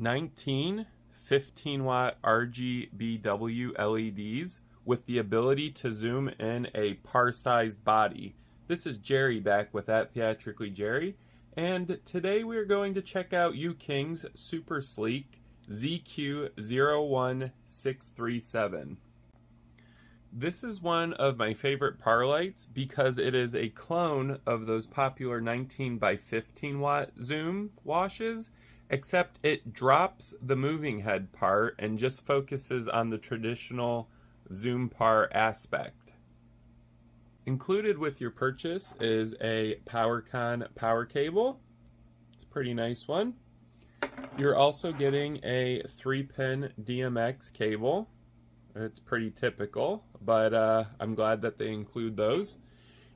19 15-watt RGBW LEDs with the ability to zoom in a par-sized body. This is Jerry back with That Theatrically Jerry, and today we are going to check out UKING's super sleek ZQ01637. This is one of my favorite par lights because it is a clone of those popular 19 by 15 watt zoom washes, except it drops the moving head part and just focuses on the traditional zoom par aspect. Included with your purchase is a PowerCon power cable. It's a pretty nice one. You're also getting a 3-pin DMX cable. It's pretty typical, but I'm glad that they include those.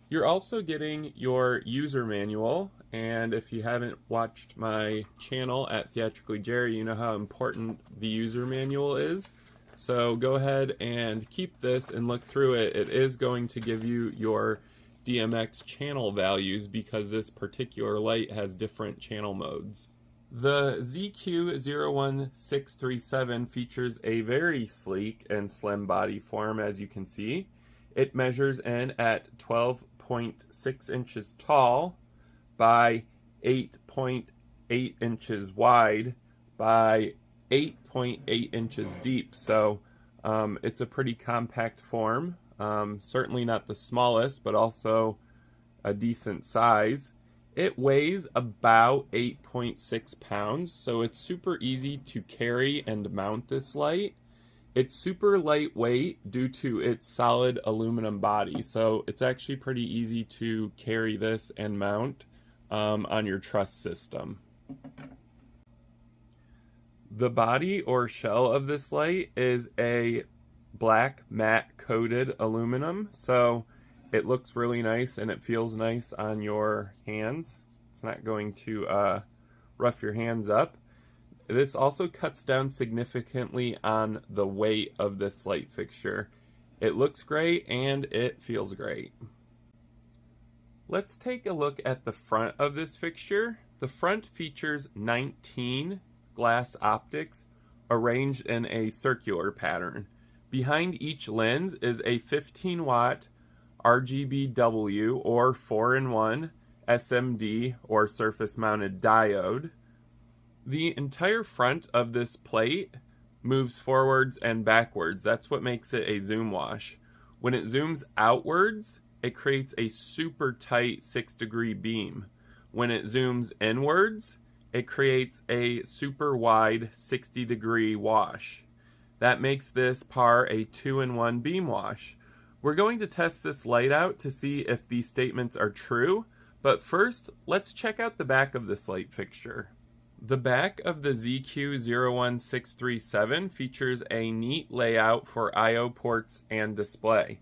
You're also getting your user manual, and if you haven't watched my channel at Theatrically Jerry, you know how important the user manual is. So go ahead and keep this and look through it. It is going to give you your DMX channel values because this particular light has different channel modes. The ZQ01637 features a very sleek and slim body form, as you can see. It measures in at 12.6 inches tall by 8.8 inches wide by 8.8 inches deep. So it's a pretty compact form. Certainly not the smallest, but also a decent size. It weighs about 8.6 pounds, so it's super easy to carry and mount this light. It's super lightweight due to its solid aluminum body, so it's actually pretty easy to carry this and mount on your truss system. The body or shell of this light is a black matte coated aluminum, so it looks really nice and it feels nice on your hands. It's not going to rough your hands up. This also cuts down significantly on the weight of this light fixture. It looks great and it feels great. Let's take a look at the front of this fixture. The front features 19 glass optics arranged in a circular pattern. Behind each lens is a 15-watt RGBW or 4-in-1 SMD or surface mounted diode. The entire front of this plate moves forwards and backwards. That's what makes it a zoom wash. When it zooms outwards, it creates a super tight 6-degree beam. When it zooms inwards, it creates a super wide 60-degree wash. That makes this par a 2-in-1 beam wash. We're going to test this light out to see if these statements are true, but first, let's check out the back of this light fixture. The back of the ZQ01637 features a neat layout for I/O ports and display.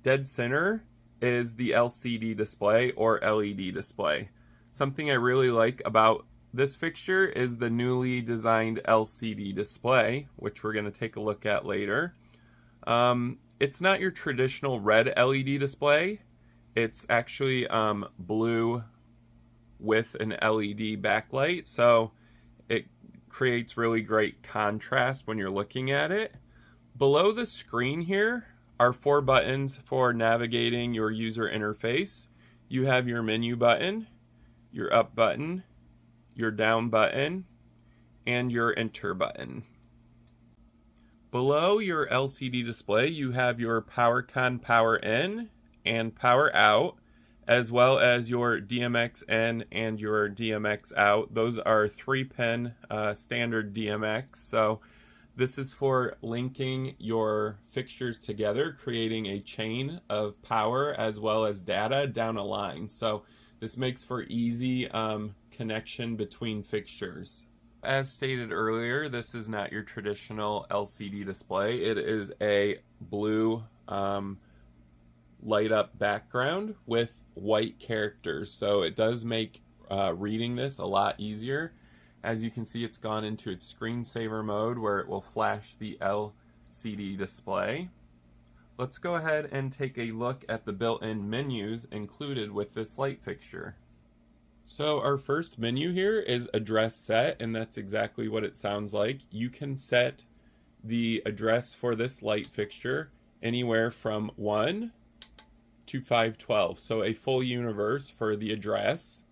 Dead center is the LCD display or LED display. Something I really like about this fixture is the newly designed LCD display, which we're going to take a look at later. It's not your traditional red LED display. It's actually blue with an LED backlight, so it creates really great contrast when you're looking at it. Below the screen here are 4 buttons for navigating your user interface. You have your menu button, your up button, your down button, and your enter button. Below your LCD display, you have your PowerCon power in and power out, as well as your DMX in and your DMX out. Those are 3-pin standard DMX. So this is for linking your fixtures together, creating a chain of power as well as data down a line. So this makes for easy connection between fixtures. As stated earlier, this is not your traditional LCD display. It is a blue light up background with white characters, so it does make reading this a lot easier. As you can see, it's gone into its screensaver mode where it will flash the LCD display. Let's go ahead and take a look at the built-in menus included with this light fixture. So our first menu here is address set, and that's exactly what it sounds like. You can set the address for this light fixture anywhere from 1 to 512, so a full universe for the address.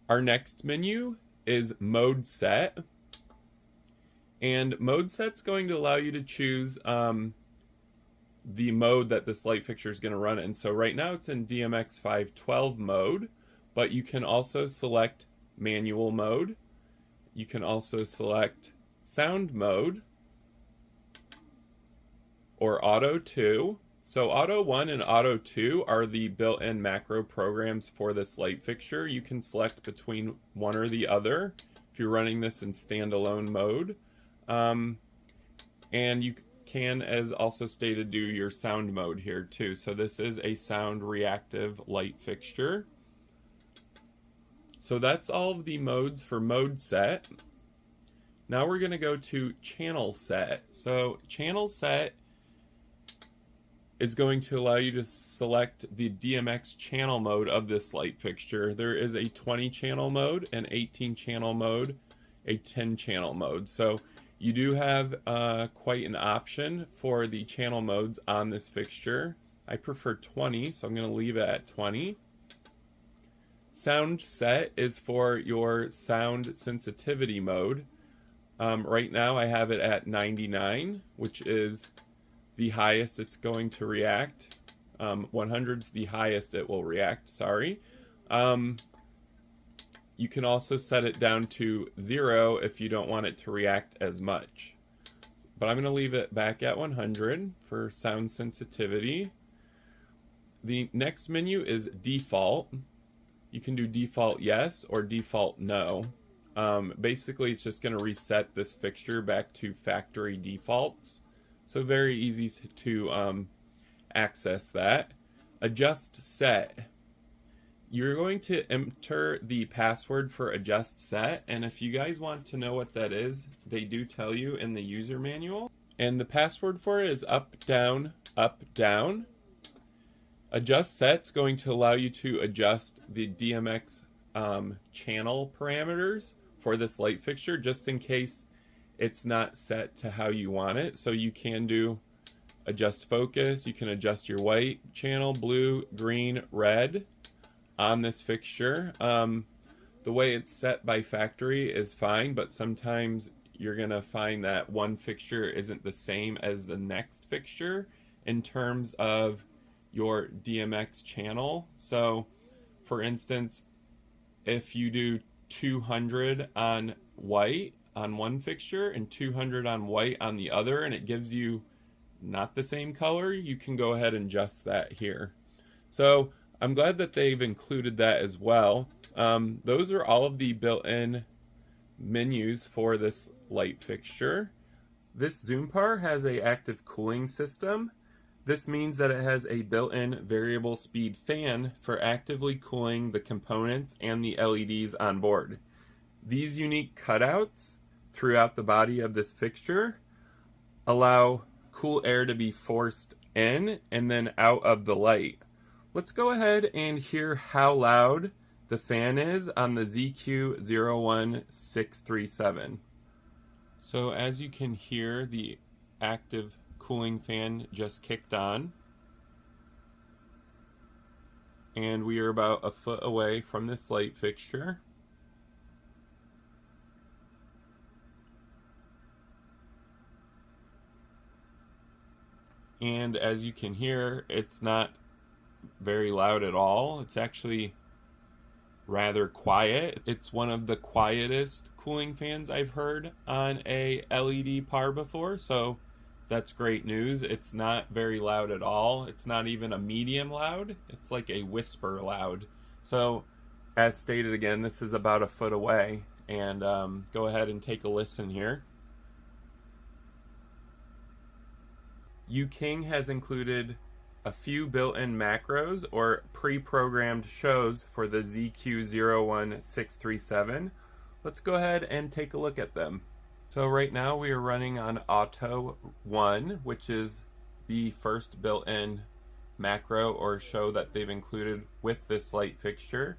Our next menu is mode set, and mode set's going to allow you to choose the mode that this light fixture is going to run in. So right now it's in DMX512 mode, but you can also select manual mode. You can also select sound mode or auto 2. So auto 1 and auto 2 are the built-in macro programs for this light fixture. You can select between one or the other if you're running this in standalone mode. And you can, as also stated, do your sound mode here too. So this is a sound reactive light fixture. So that's all of the modes for mode set. Now we're going to go to channel set. So channel set is going to allow you to select the DMX channel mode of this light fixture. There is a 20 channel mode, an 18 channel mode, a 10 channel mode. So you do have quite an option for the channel modes on this fixture. I prefer 20, so I'm going to leave it at 20. Sound set is for your sound sensitivity mode. Right now I have it at 99, which is the highest it's going to react. 100 is the highest it will react, sorry. You can also set it down to 0 if you don't want it to react as much. But I'm going to leave it back at 100 for sound sensitivity. The next menu is default. You can do default yes or default no. Basically, it's just going to reset this fixture back to factory defaults. So very easy to access that. Adjust set. You're going to enter the password for adjust set, and if you guys want to know what that is, they do tell you in the user manual. And the password for it is up, down, up, down. Adjust set's going to allow you to adjust the DMX channel parameters for this light fixture, just in case it's not set to how you want it. So you can do adjust focus, you can adjust your white channel, blue, green, red on this fixture. The way it's set by factory is fine, but sometimes you're gonna find that one fixture isn't the same as the next fixture in terms of your DMX channel. So for instance, if you do 200 on white on one fixture and 200 on white on the other, and it gives you not the same color, you can go ahead and adjust that here. So I'm glad that they've included that as well. Those are all of the built-in menus for this light fixture. This Zoom PAR has an active cooling system. This means that it has a built-in variable speed fan for actively cooling the components and the LEDs on board. These unique cutouts throughout the body of this fixture allow cool air to be forced in and then out of the light. Let's go ahead and hear how loud the fan is on the ZQ01637. So as you can hear, the active cooling fan just kicked on. And we are about a foot away from this light fixture. And as you can hear, it's not very loud at all. It's actually rather quiet. It's one of the quietest cooling fans I've heard on a LED PAR before, so that's great news. It's not very loud at all. It's not even a medium loud. It's like a whisper loud. So as stated again, this is about a foot away, and go ahead and take a listen here. UKING has included a few built-in macros or pre-programmed shows for the ZQ01637. Let's go ahead and take a look at them. So right now we are running on Auto 1, which is the first built-in macro or show that they've included with this light fixture.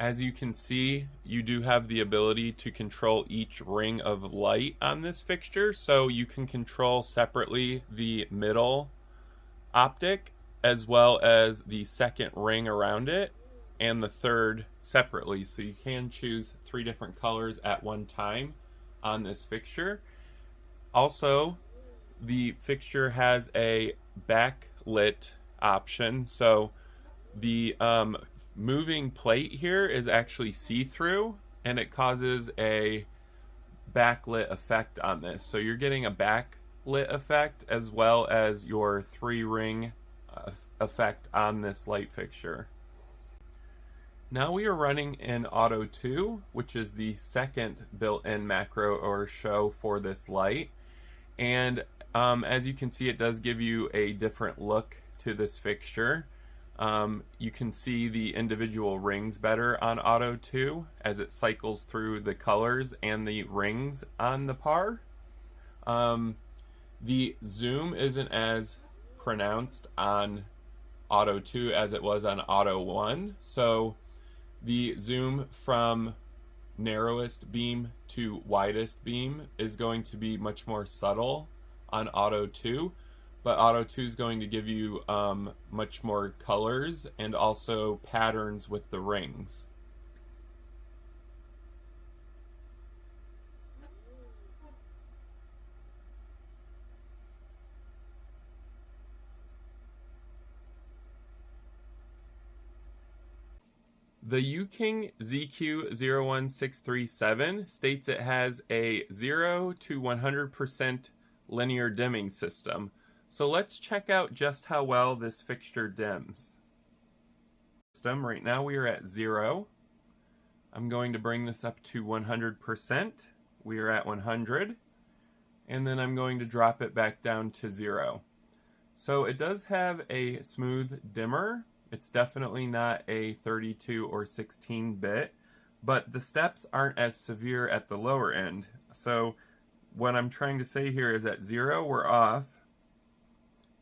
As you can see, you do have the ability to control each ring of light on this fixture, so you can control separately the middle optic as well as the second ring around it and the third separately. So you can choose 3 different colors at one time on this fixture. Also, the fixture has a backlit option, so the moving plate here is actually see-through and it causes a backlit effect on this. So you're getting a backlit effect as well as your 3-ring effect on this light fixture. Now we are running in Auto 2, which is the second built-in macro or show for this light. And as you can see, it does give you a different look to this fixture. You can see the individual rings better on Auto 2 as it cycles through the colors and the rings on the PAR. The zoom isn't as pronounced on Auto 2 as it was on Auto 1, so the zoom from narrowest beam to widest beam is going to be much more subtle on Auto 2. But Auto 2 is going to give you much more colors and also patterns with the rings. The UKING ZQ01637 states it has a 0 to 100% linear dimming system. So let's check out just how well this fixture dims. Right now we are at 0. I'm going to bring this up to 100%. We are at 100. And then I'm going to drop it back down to 0. So it does have a smooth dimmer. It's definitely not a 32 or 16-bit, but the steps aren't as severe at the lower end. So what I'm trying to say here is at 0, we're off.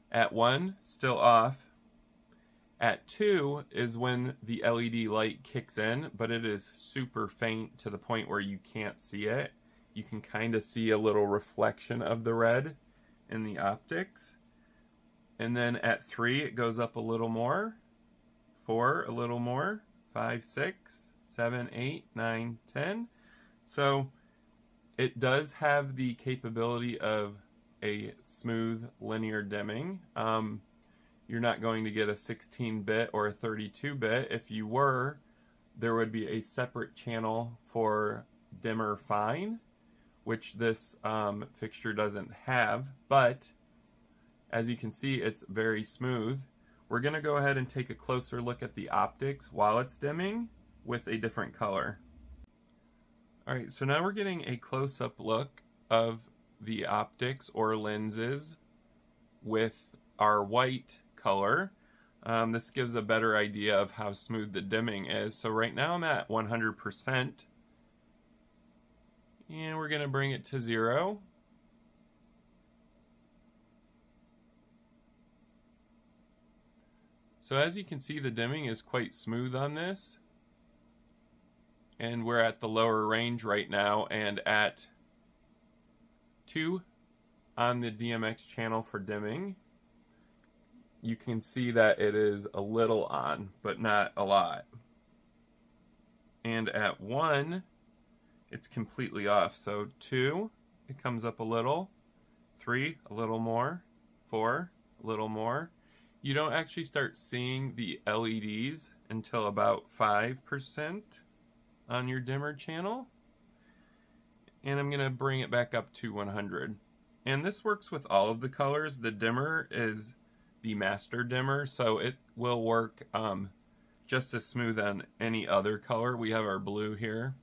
At 1, still off. At 2 is when the LED light kicks in, but it is super faint to the point where you can't see it. You can kind of see a little reflection of the red in the optics. And then at 3, it goes up a little more. 4, a little more. 5, 6, 7, 8, 9, 10. So it does have the capability of a smooth linear dimming. You're not going to get a 16-bit or a 32-bit. If you were, there would be a separate channel for dimmer fine, which this fixture doesn't have, but as you can see, it's very smooth. We're going to go ahead and take a closer look at the optics while it's dimming with a different color. Alright, so now we're getting a close-up look of the optics or lenses with our white color. This gives a better idea of how smooth the dimming is. So right now I'm at 100%, and we're going to bring it to 0. So as you can see, the dimming is quite smooth on this, and we're at the lower range right now and at 2 on the DMX channel for dimming. You can see that it is a little on, but not a lot. And at 1, it's completely off. So 2, it comes up a little. 3, a little more. 4, a little more. You don't actually start seeing the LEDs until about 5% on your dimmer channel. And I'm going to bring it back up to 100. And this works with all of the colors. The dimmer is the master dimmer, so it will work just as smooth on any other color. We have our blue here.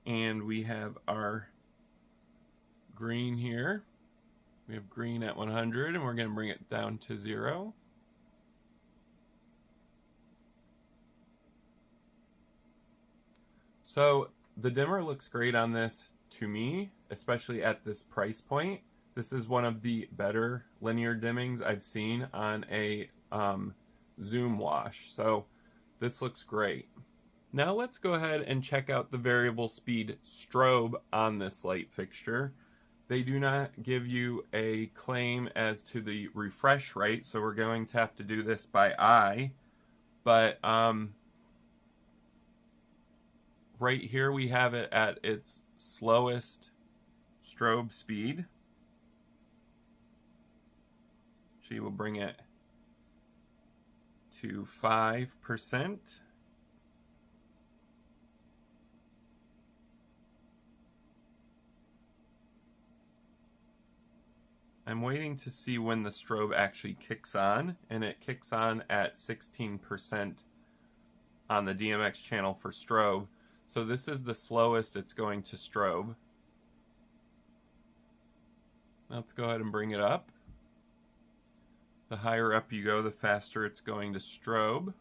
And we have our green here. We have green at 100, and we're going to bring it down to 0. So the dimmer looks great on this to me, especially at this price point. This is one of the better linear dimmings I've seen on a Zoom Wash. So this looks great. Now let's go ahead and check out the variable speed strobe on this light fixture. They do not give you a claim as to the refresh rate, so we're going to have to do this by eye. But right here we have it at its slowest strobe speed. She will bring it to 5%. I'm waiting to see when the strobe actually kicks on, and it kicks on at 16% on the DMX channel for strobe. So this is the slowest it's going to strobe. Let's go ahead and bring it up. The higher up you go, the faster it's going to strobe.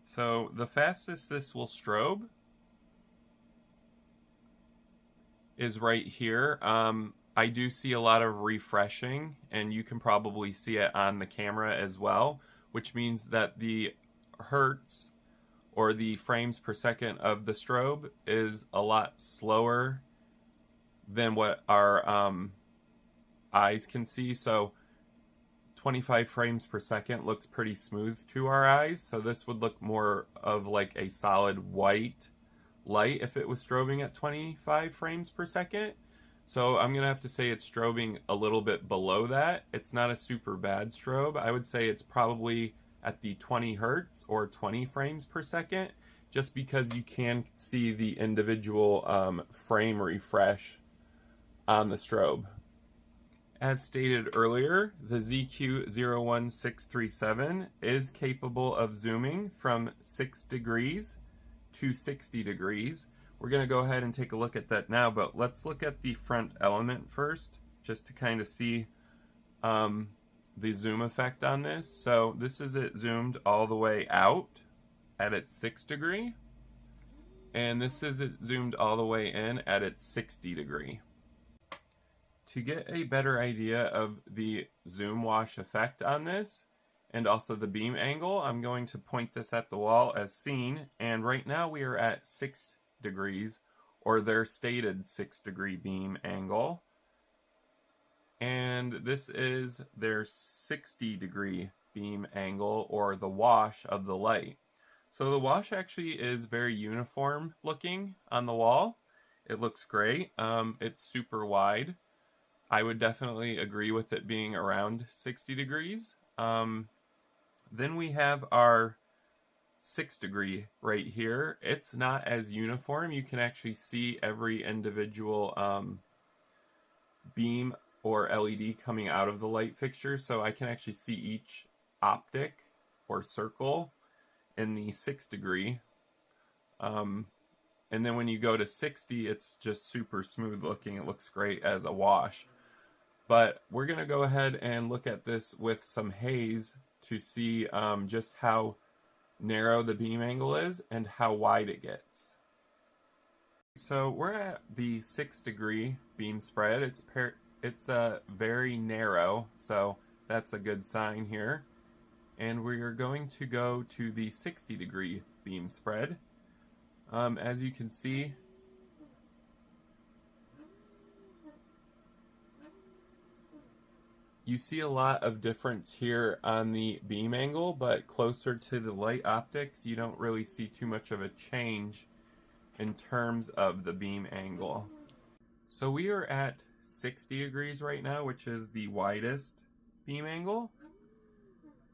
So the fastest this will strobe is right here. I do see a lot of refreshing, and you can probably see it on the camera as well, which means that the hertz or the frames per second of the strobe is a lot slower than what our eyes can see. So 25 frames per second looks pretty smooth to our eyes, so this would look more of like a solid white light if it was strobing at 25 frames per second. So I'm gonna have to say it's strobing a little bit below that. It's not a super bad strobe. I would say it's probably at the 20 hertz or 20 frames per second, just because you can see the individual frame refresh on the strobe. As stated earlier, the ZQ01637 is capable of zooming from 6 degrees to 60 degrees. We're going to go ahead and take a look at that now, but let's look at the front element first, just to kind of see the zoom effect on this. So this is it zoomed all the way out at its 6 degree, and this is it zoomed all the way in at its 60 degree. To get a better idea of the zoom wash effect on this, and also the beam angle, I'm going to point this at the wall as seen, and right now we are at 6 degrees, or their stated 6 degree beam angle, and this is their 60 degree beam angle, or the wash of the light. So the wash actually is very uniform looking on the wall. It looks great. It's super wide. I would definitely agree with it being around 60 degrees. Then we have our 6 degree right here. It's not as uniform. You can actually see every individual beam or LED coming out of the light fixture, so I can actually see each optic or circle in the 6 degree. And then when you go to 60, it's just super smooth looking. It looks great as a wash. But we're going to go ahead and look at this with some haze to see just how narrow the beam angle is and how wide it gets. So we're at the 6 degree beam spread. It's very narrow, so that's a good sign here. And we are going to go to the 60 degree beam spread. As you can see, you see a lot of difference here on the beam angle, but closer to the light optics, you don't really see too much of a change in terms of the beam angle. So we are at 60 degrees right now, which is the widest beam angle.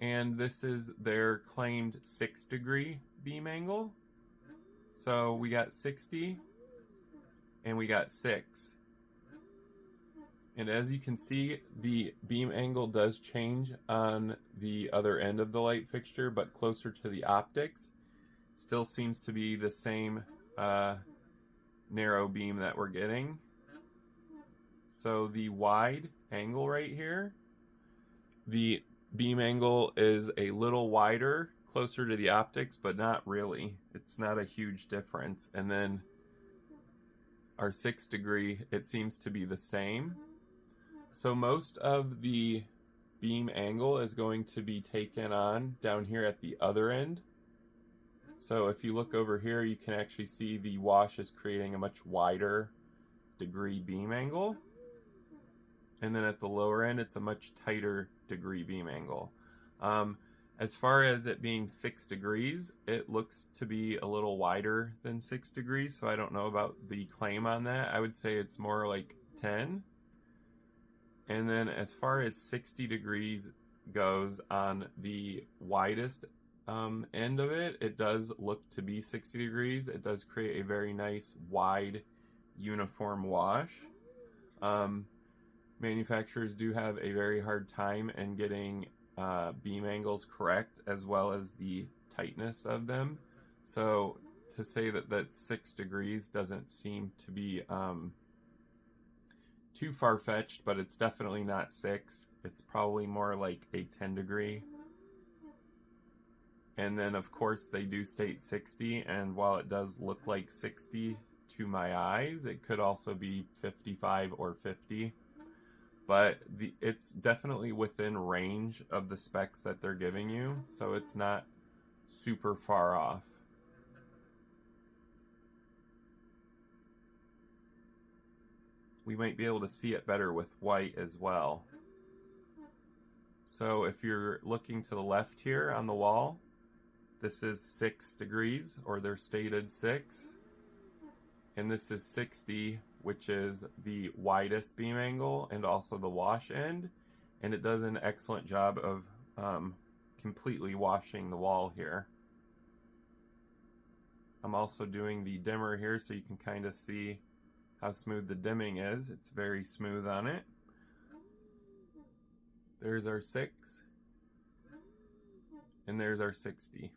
And this is their claimed 6 degree beam angle. So we got 60, and we got 6. And as you can see, the beam angle does change on the other end of the light fixture, but closer to the optics. Still seems to be the same narrow beam that we're getting. So the wide angle right here, the beam angle is a little wider, closer to the optics, but not really. It's not a huge difference. And then our 6 degree, it seems to be the same. So most of the beam angle is going to be taken on down here at the other end. So if you look over here, you can actually see the wash is creating a much wider degree beam angle. And then at the lower end, it's a much tighter degree beam angle. As far as it being 6 degrees, it looks to be a little wider than 6 degrees, so I don't know about the claim on that. I would say it's more like 10. And then as far as 60 degrees goes on the widest end of it, it does look to be 60 degrees. It does create a very nice, wide, uniform wash. Manufacturers do have a very hard time in getting beam angles correct, as well as the tightness of them. So to say that 6 degrees doesn't seem to be too far-fetched, but it's definitely not 6. It's probably more like a 10 degree. And then of course they do state 60, and while it does look like 60 to my eyes, it could also be 55 or 50. But it's definitely within range of the specs that they're giving you, so it's not super far off. We might be able to see it better with white as well. So if you're looking to the left here on the wall, this is 6 degrees, or they're stated 6. And this is 60, which is the widest beam angle and also the wash end. And it does an excellent job of completely washing the wall here. I'm also doing the dimmer here so you can kind of see how smooth the dimming is. It's very smooth on it. There's our 6. And there's our 60.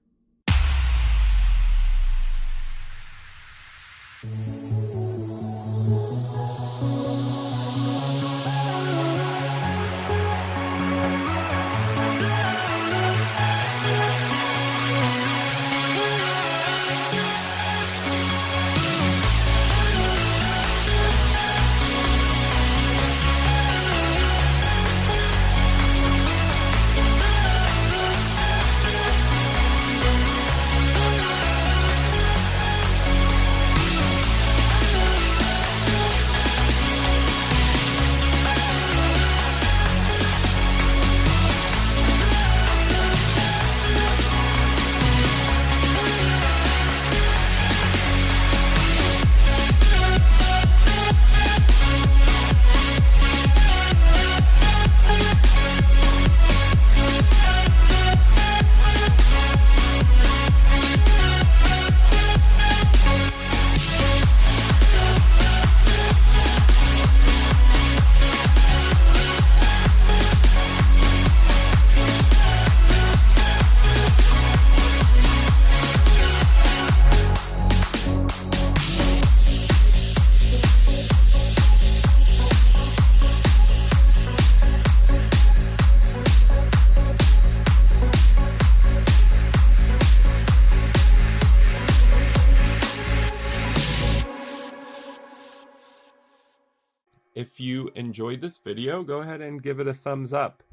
If you enjoyed this video, go ahead and give it a thumbs up.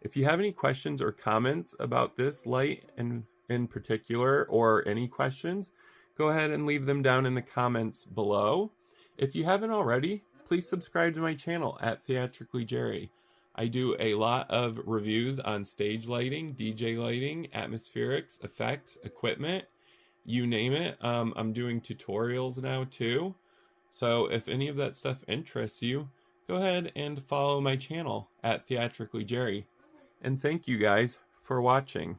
If you have any questions or comments about this light in particular, or any questions, go ahead and leave them down in the comments below. If you haven't already, please subscribe to my channel at Theatrically Jerry. I do a lot of reviews on stage lighting, DJ lighting, atmospherics, effects, equipment, you name it. I'm doing tutorials now too. So if any of that stuff interests you, go ahead and follow my channel at Theatrically Jerry. And thank you guys for watching.